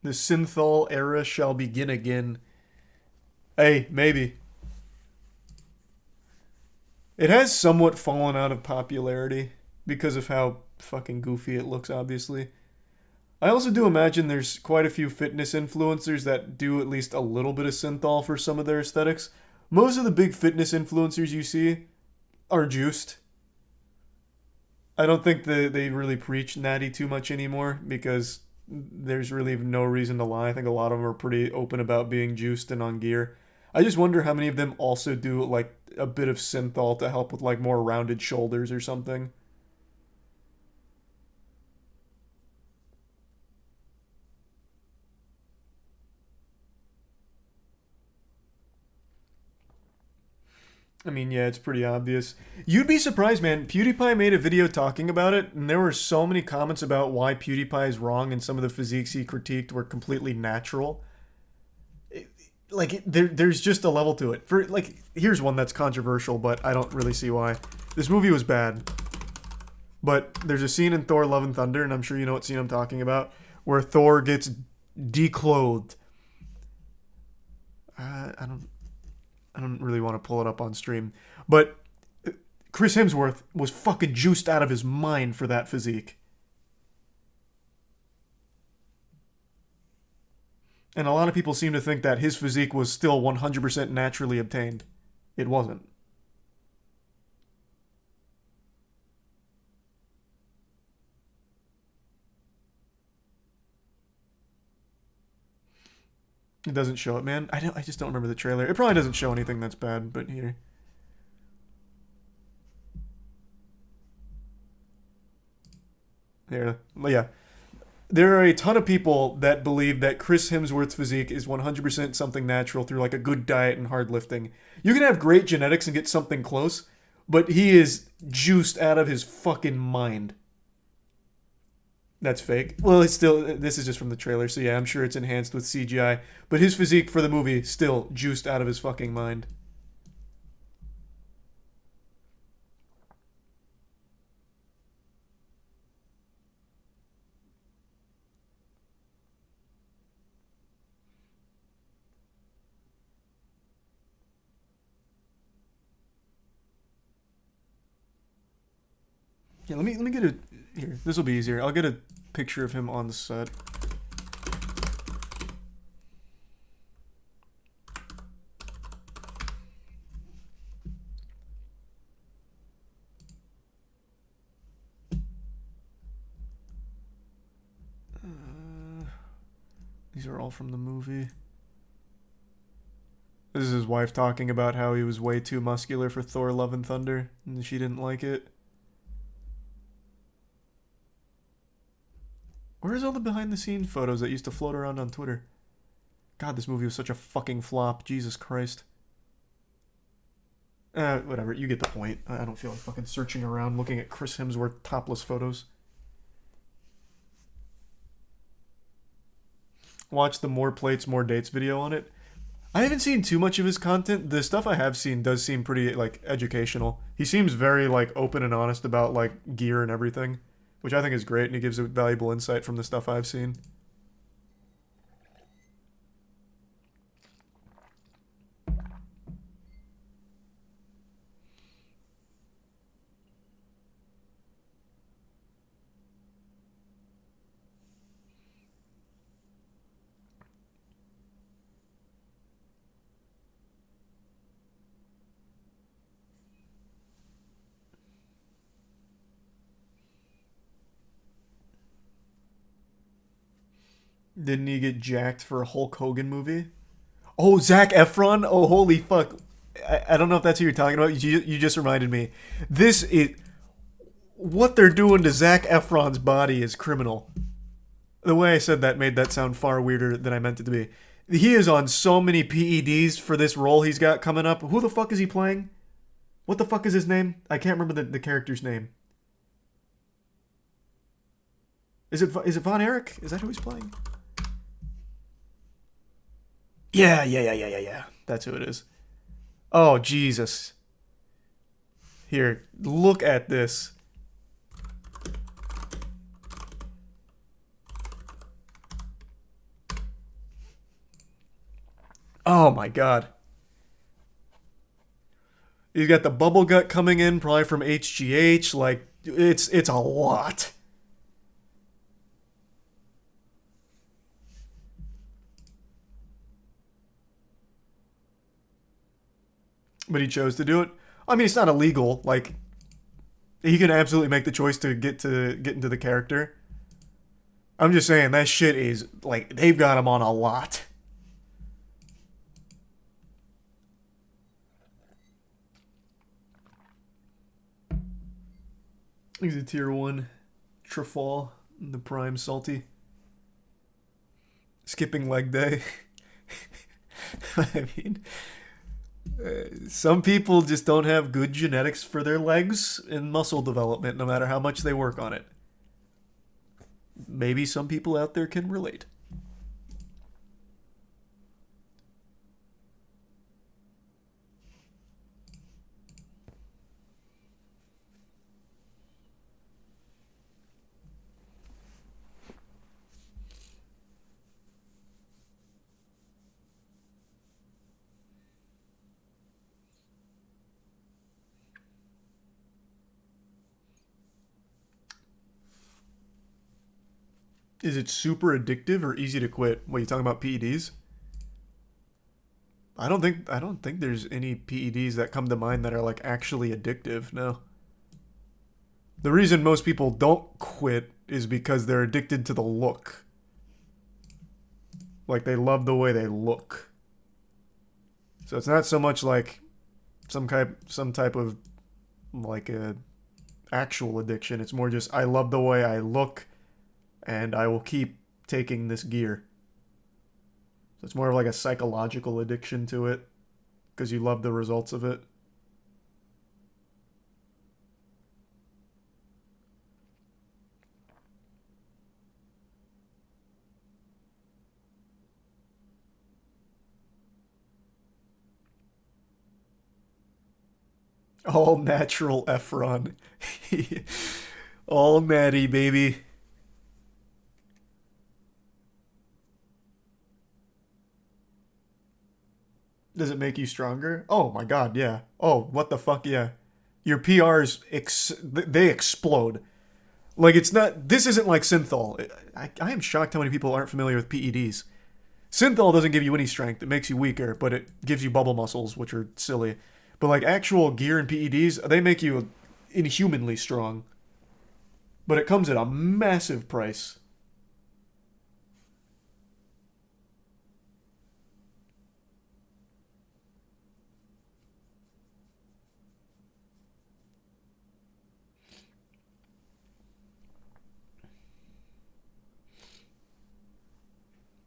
The Synthol era shall begin again. Hey, maybe. It has somewhat fallen out of popularity because of how fucking goofy it looks, obviously. I also do imagine there's quite a few fitness influencers that do at least a little bit of synthol for some of their aesthetics. Most of the big fitness influencers you see are juiced. I don't think they really preach natty too much anymore because there's really no reason to lie. I think a lot of them are pretty open about being juiced and on gear. I just wonder how many of them also do like a bit of synthol to help with like more rounded shoulders or something. I mean, yeah, it's pretty obvious. You'd be surprised, man. PewDiePie made a video talking about it, and there were so many comments about why PewDiePie is wrong and some of the physiques he critiqued were completely natural. There's just a level to it. For like, here's one that's controversial, but I don't really see why. This movie was bad, but there's a scene in Thor: Love and Thunder, and I'm sure you know what scene I'm talking about, where Thor gets declothed. I don't really want to pull it up on stream, but Chris Hemsworth was fucking juiced out of his mind for that physique. And a lot of people seem to think that his physique was still 100% naturally obtained. It wasn't. It doesn't show it, man. I just don't remember the trailer. It probably doesn't show anything that's bad, but here. There. Yeah. There are a ton of people that believe that Chris Hemsworth's physique is 100% something natural through like a good diet and hard lifting. You can have great genetics and get something close, but he is juiced out of his fucking mind. That's fake. Well, it's still, this is just from the trailer, so yeah, I'm sure it's enhanced with CGI. But his physique for the movie, still juiced out of his fucking mind. Yeah, let me get a, here, this will be easier. I'll get a picture of him on the set. These are all from the movie. This is his wife talking about how he was way too muscular for Thor: Love and Thunder, and she didn't like it. Where's all the behind-the-scenes photos that used to float around on Twitter? God, this movie was such a fucking flop. Jesus Christ. Whatever. You get the point. I don't feel like fucking searching around looking at Chris Hemsworth topless photos. Watch the More Plates, More Dates video on it. I haven't seen too much of his content. The stuff I have seen does seem pretty, like, educational. He seems very, like, open and honest about, like, gear and everything, which I think is great, and he gives a valuable insight from the stuff I've seen. Didn't he get jacked for a Hulk Hogan movie? Oh, Zac Efron? Oh, holy fuck. I don't know if that's who you're talking about. You just reminded me. This is... What they're doing to Zac Efron's body is criminal. The way I said that made that sound far weirder than I meant it to be. He is on so many PEDs for this role he's got coming up. Who the fuck is he playing? What the fuck is his name? I can't remember the character's name. Is it Von Erich? Is that who he's playing? Yeah. That's who it is. Oh, Jesus. Here, look at this. Oh my god. He's got the bubble gut coming in, probably from HGH. Like, it's a lot. But he chose to do it. I mean, it's not illegal. Like, he can absolutely make the choice to get into the character. I'm just saying that shit is like they've got him on a lot. He's a tier 1 Trafall, the prime salty. Skipping leg day. I mean, some people just don't have good genetics for their legs and muscle development, no matter how much they work on it. Maybe some people out there can relate. Is it super addictive or easy to quit? What, you talking about PEDs? I don't think there's any PEDs that come to mind that are like actually addictive. No. The reason most people don't quit is because they're addicted to the look. Like they love the way they look. So it's not so much like some type of like a actual addiction. It's more just I love the way I look and I will keep taking this gear. So it's more of like a psychological addiction to it because you love the results of it. All natural Efron. All natty, baby. Does it make you stronger? Oh my god, yeah. Oh, what the fuck, yeah. Your PRs, they explode. Like, it's not, this isn't like Synthol. I am shocked how many people aren't familiar with PEDs. Synthol doesn't give you any strength, it makes you weaker, but it gives you bubble muscles, which are silly. But like actual gear and PEDs, they make you inhumanly strong. But it comes at a massive price.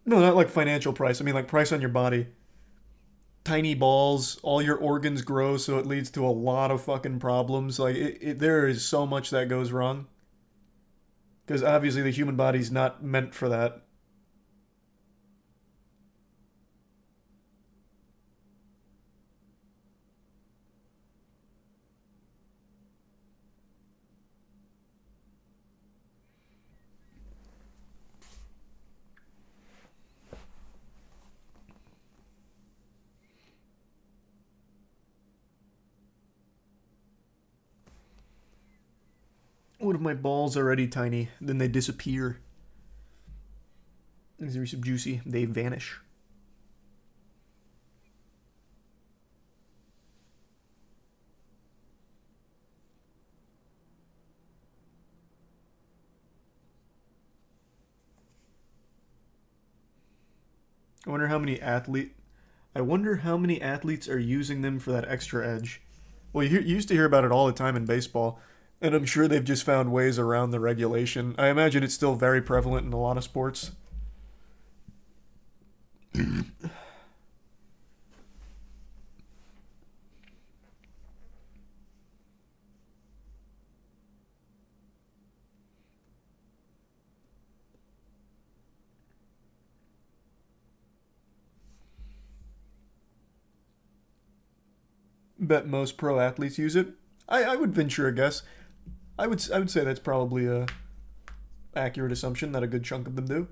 No, not like financial price. I mean like price on your body. Tiny balls, all your organs grow, so it leads to a lot of fucking problems. Like, there is so much that goes wrong. Because obviously the human body's not meant for that. What if my balls are already tiny? Then they disappear. These are some juicy. They vanish. I wonder how many athlete. I wonder how many athletes are using them for that extra edge. Well, you used to hear about it all the time in baseball, and I'm sure they've just found ways around the regulation. I imagine it's still very prevalent in a lot of sports. Bet most pro athletes use it. I would venture a guess. I would say that's probably a accurate assumption that a good chunk of them do.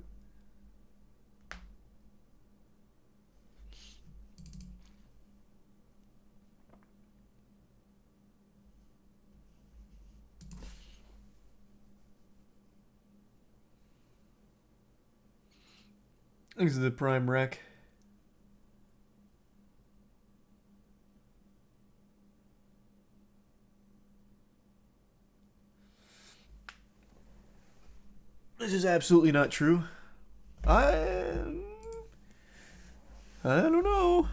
This is the prime rec. This is absolutely not true. I don't know.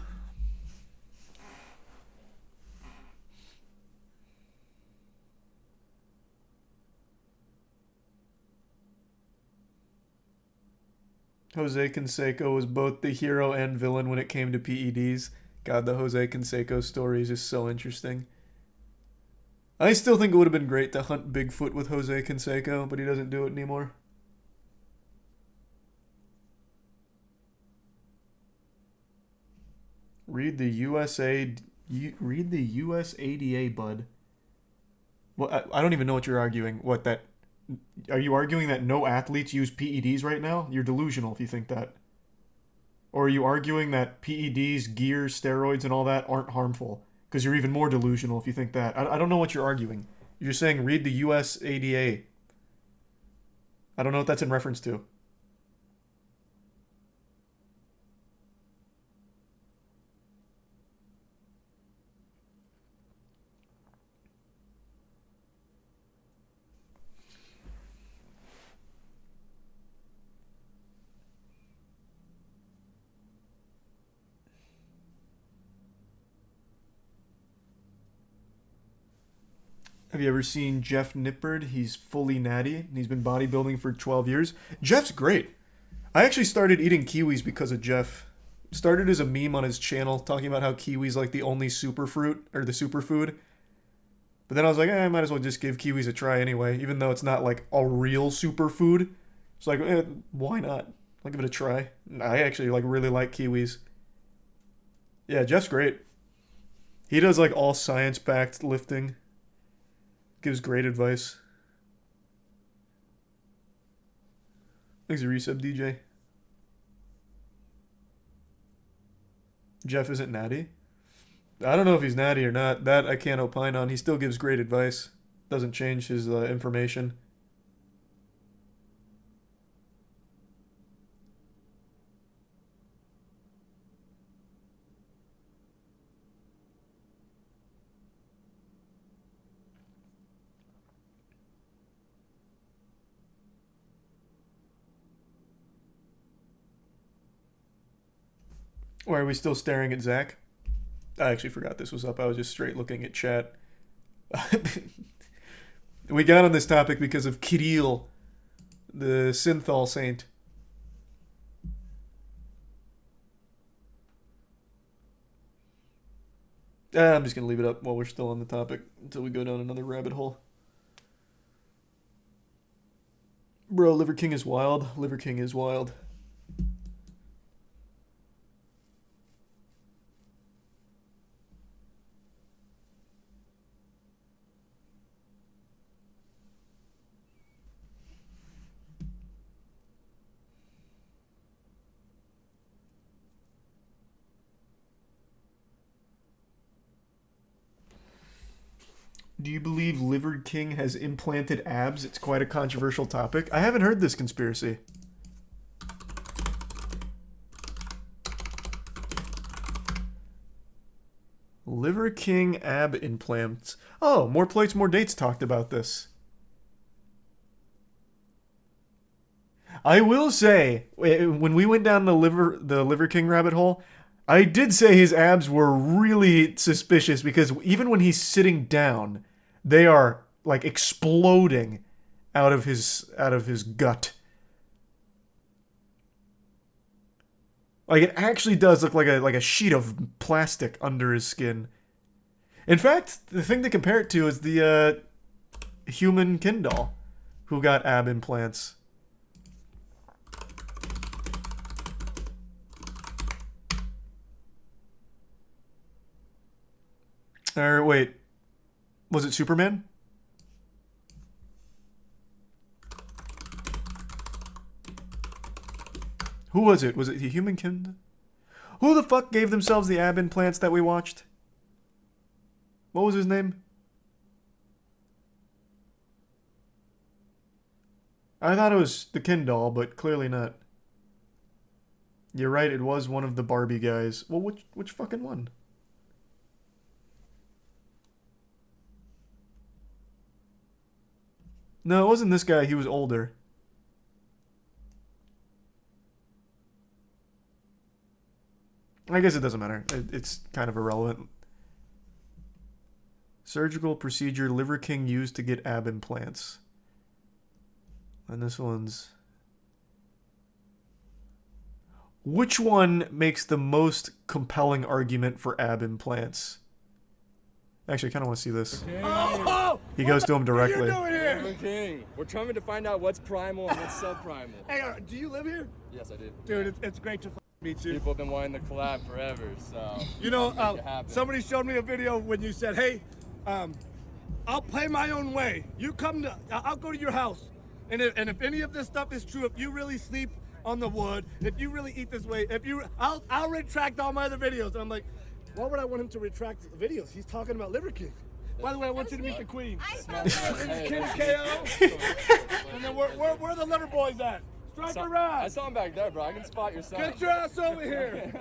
Jose Canseco was both the hero and villain when it came to PEDs. God, the Jose Canseco story is just so interesting. I still think it would have been great to hunt Bigfoot with Jose Canseco, but he doesn't do it anymore. Read the USADA, bud. Well, I don't even know what you're arguing. What that? Are you arguing that no athletes use PEDs right now? You're delusional if you think that. Or are you arguing that PEDs, gear, steroids, and all that aren't harmful? Because you're even more delusional if you think that. I don't know what you're arguing. You're saying read the USADA. I don't know what that's in reference to. Have you ever seen Jeff Nippard? He's fully natty, and he's been bodybuilding for 12 years. Jeff's great. I actually started eating kiwis because of Jeff. Started as a meme on his channel talking about how kiwis like the only superfruit or the superfood. But then I was like, I might as well just give kiwis a try anyway, even though it's not like a real superfood. It's like, why not? I'll give it a try. I actually like really like kiwis. Yeah, Jeff's great. He does like all science-backed lifting. Gives great advice. Thanks a resub, DJ. Jeff isn't natty? I don't know if he's natty or not. That I can't opine on. He still gives great advice. Doesn't change his information. Why are we still staring at Zach? I actually forgot this was up. I was just straight looking at chat. We got on this topic because of Kirill, the Synthol saint. I'm just going to leave it up while we're still on the topic until we go down another rabbit hole. Bro, Liver King is wild. Liver King is wild. Do you believe Liver King has implanted abs? It's quite a controversial topic. I haven't heard this conspiracy. Liver King ab implants. Oh, More Plates, More Dates talked about this. I will say, when we went down the Liver King rabbit hole, I did say his abs were really suspicious because even when he's sitting down, they are like exploding out of his gut. Like it actually does look like a sheet of plastic under his skin. In fact, the thing to compare it to is the human Ken doll who got ab implants. Or wait, was it Superman? Who was it? Was it the human Ken? Who the fuck gave themselves the ab implants that we watched? What was his name? I thought it was the Ken doll, but clearly not. You're right, it was one of the Barbie guys. Well, which fucking one? No, it wasn't this guy. He was older. I guess it doesn't matter. It's kind of irrelevant. Surgical procedure Liver King used to get ab implants. And this one's... Which one makes the most compelling argument for ab implants? Actually, I kind of want to see this. Oh! He goes to him directly. What are you doing here? King. We're trying to find out what's primal and what's subprimal. Hey, do you live here? Yes, I do. Dude, it's great to meet you. People have been wanting to collab forever, so... You know, somebody showed me a video when you said, hey, I'll play my own way. You come to, I'll go to your house. And if any of this stuff is true, if you really sleep on the wood, if you really eat this way, I'll retract all my other videos. And I'm like, why would I want him to retract the videos? He's talking about Liver King. By the way, I want you to meet the queen. This is Kenny KO. And then where the Liver boys at? Strike a ride. I saw him back there, bro. I can spot your son. Get your ass over here.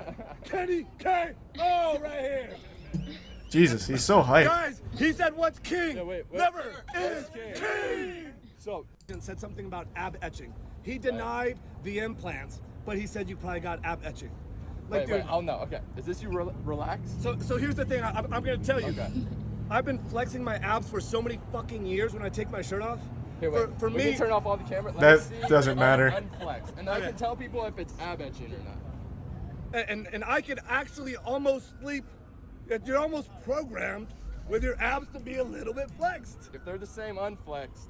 Kenny KO right here. Jesus, he's so hyped. Guys, he said what's king? Yeah, wait. Liver is king. So, Said something about ab etching. He denied the implants, but he said you probably got ab etching. Like, wait, oh no, okay. Is this you relax? So here's the thing. I'm gonna tell you. Okay. I've been flexing my abs for so many fucking years when I take my shirt off. Hey, wait, for we me, can turn off all the camera. That doesn't matter. Unflex, and I can tell people if it's ab etching or not. And I could actually almost sleep. You're almost programmed with your abs to be a little bit flexed. If they're the same unflexed,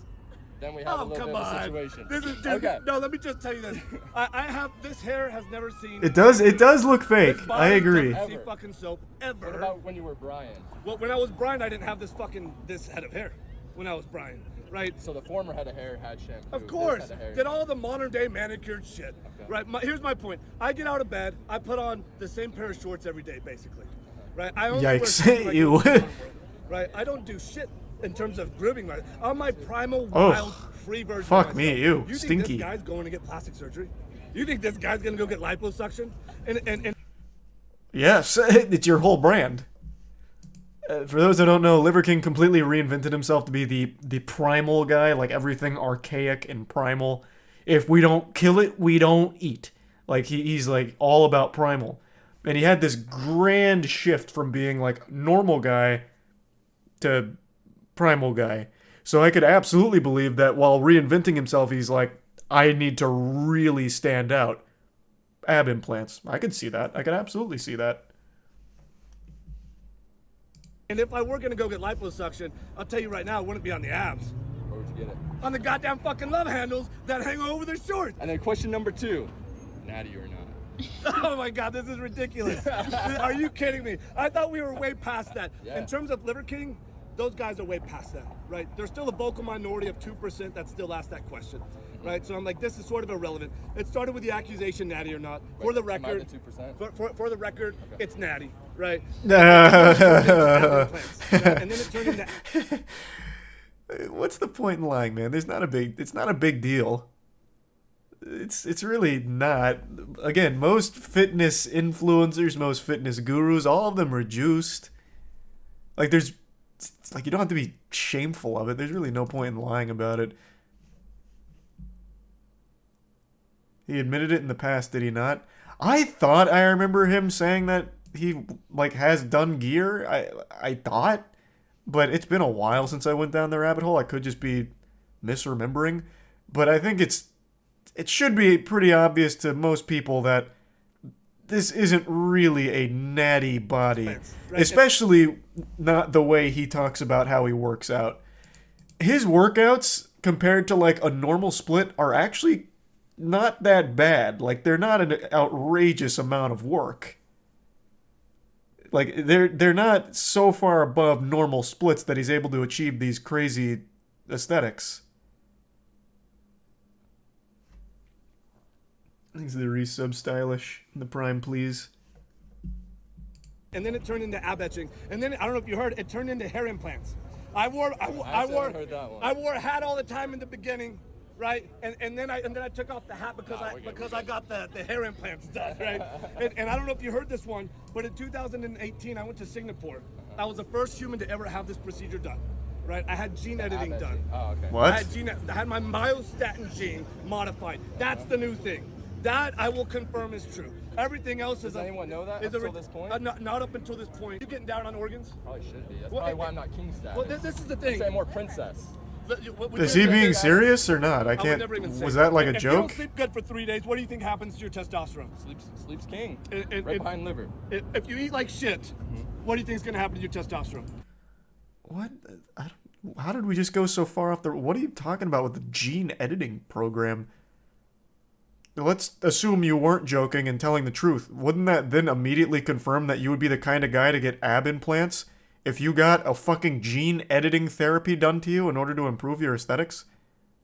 then we have a little bit of a situation. This is, dude, okay. No, let me just tell you this. I have this hair has never seen. It does look fake. This I body agree. doesn't see fucking soap ever. What about when you were Brian? Well, when I was Brian, I didn't have this head of hair. When I was Brian, right? So the former head of hair had shampoo. Of course, This head of hair- did all the modern day manicured shit. Okay. Right. Here's my point. I get out of bed. I put on the same pair of shorts every day, basically. Right. I only wear Yikes. shit like Ew. right. I don't do shit in terms of grooming. I'm my primal, Oh, wild, free version. fuck of me, myself. ew, You stinky. think this guy's going to get plastic surgery? You think this guy's going to go get liposuction? And Yes, it's your whole brand. For those that don't know, Liver King completely reinvented himself to be the primal guy, like everything archaic and primal. If we don't kill it, we don't eat. Like he's like all about primal. And he had this grand shift from being like normal guy to primal guy. So I could absolutely believe that while reinventing himself, he's like, I need to really stand out. Ab implants. I could see that. I could absolutely see that. And if I were going to go get liposuction, I'll tell you right now, it wouldn't be on the abs. Where would you get it? On the goddamn fucking love handles that hang over their shorts. And then question number 2, natty or not? Oh my God, this is ridiculous. Are you kidding me? I thought we were way past that. Yeah. In terms of Liver King, those guys are way past that, right? There's still a vocal minority of 2% that still ask that question, right? So I'm like, this is sort of irrelevant. It started with the accusation, natty or not. For the Am I record, the 2%? for the record, it's natty, right? And then it turned into... What's the point in lying, man? It's not a big deal. It's really not. Again, most fitness influencers, most fitness gurus, all of them are juiced. Like it's like you don't have to be shameful of it. There's really no point in lying about it. He admitted it in the past, did he not? I thought I remember him saying that he like has done gear. I thought, but it's been a while since I went down the rabbit hole. I could just be misremembering, but I think it should be pretty obvious to most people that this isn't really a natty body, Right. especially not the way he talks about how he works out. His workouts compared to like a normal split are actually not that bad. Like they're not an outrageous amount of work. Like they're not so far above normal splits that he's able to achieve these crazy aesthetics. Thanks to the resub stylish in the prime, please. And then it turned into ab etching. And then I don't know if you heard, it turned into hair implants. I wore heard that one. I wore a hat all the time in the beginning, right? And then I took off the hat because I got the hair implants done, right? and I don't know if you heard this one, but in 2018 I went to Singapore. I was the first human to ever have this procedure done, right? I had gene editing done. Oh, okay. What? I had my myostatin gene modified. That's the new thing. That I will confirm is true. Everything else is. Does anyone know that up until this point? Not up until this point. You getting down on organs? Probably should be. That's probably why I'm not king status. Well, this is the thing. Say more princess. Is he being serious or not? I can't. Was that like a If you joke? don't sleep good for 3 days, what do you think happens to your testosterone? Sleeps king. Right behind liver. If you eat like shit, what do you think is going to happen to your testosterone? What? How did we just go so far off the... What are you talking about with the gene editing program? Let's assume you weren't joking and telling the truth. Wouldn't that then immediately confirm that you would be the kind of guy to get ab implants if you got a fucking gene editing therapy done to you in order to improve your aesthetics?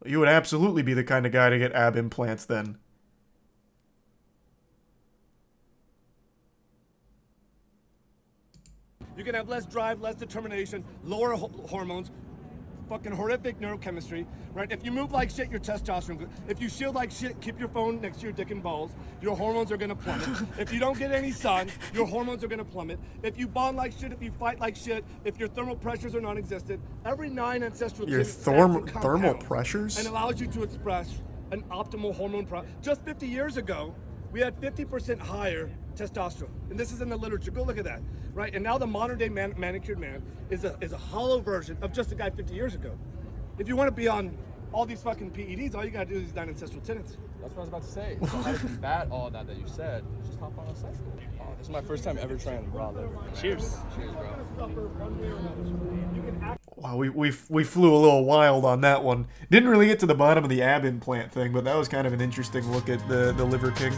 You would absolutely be the kind of guy to get ab implants then. You can have less drive, less determination, lower hormones, fucking horrific neurochemistry, right? If you move like shit, your testosterone. If you shield like shit, keep your phone next to your dick and balls, your hormones are gonna plummet. If you don't get any sun, your hormones are gonna plummet. If you bond like shit, if you fight like shit, if your thermal pressures are non-existent, every 9 ancestral Your thermal pressures? and allows you to express an optimal hormone. Just 50 years ago, we had 50% higher testosterone, and this is in the literature. Go look at that, right? And now the modern day manicured man is a hollow version of just a guy 50 years ago. If you want to be on all these fucking PEDs, all you gotta do is these 9 ancestral tenets. That's what I was about to say. So how to combat all that you said, just hop on a cycle. Oh, this is my first time ever trying raw liver. Cheers. Cheers, bro. Wow, we flew a little wild on that one. Didn't really get to the bottom of the ab implant thing, but that was kind of an interesting look at the Liver King.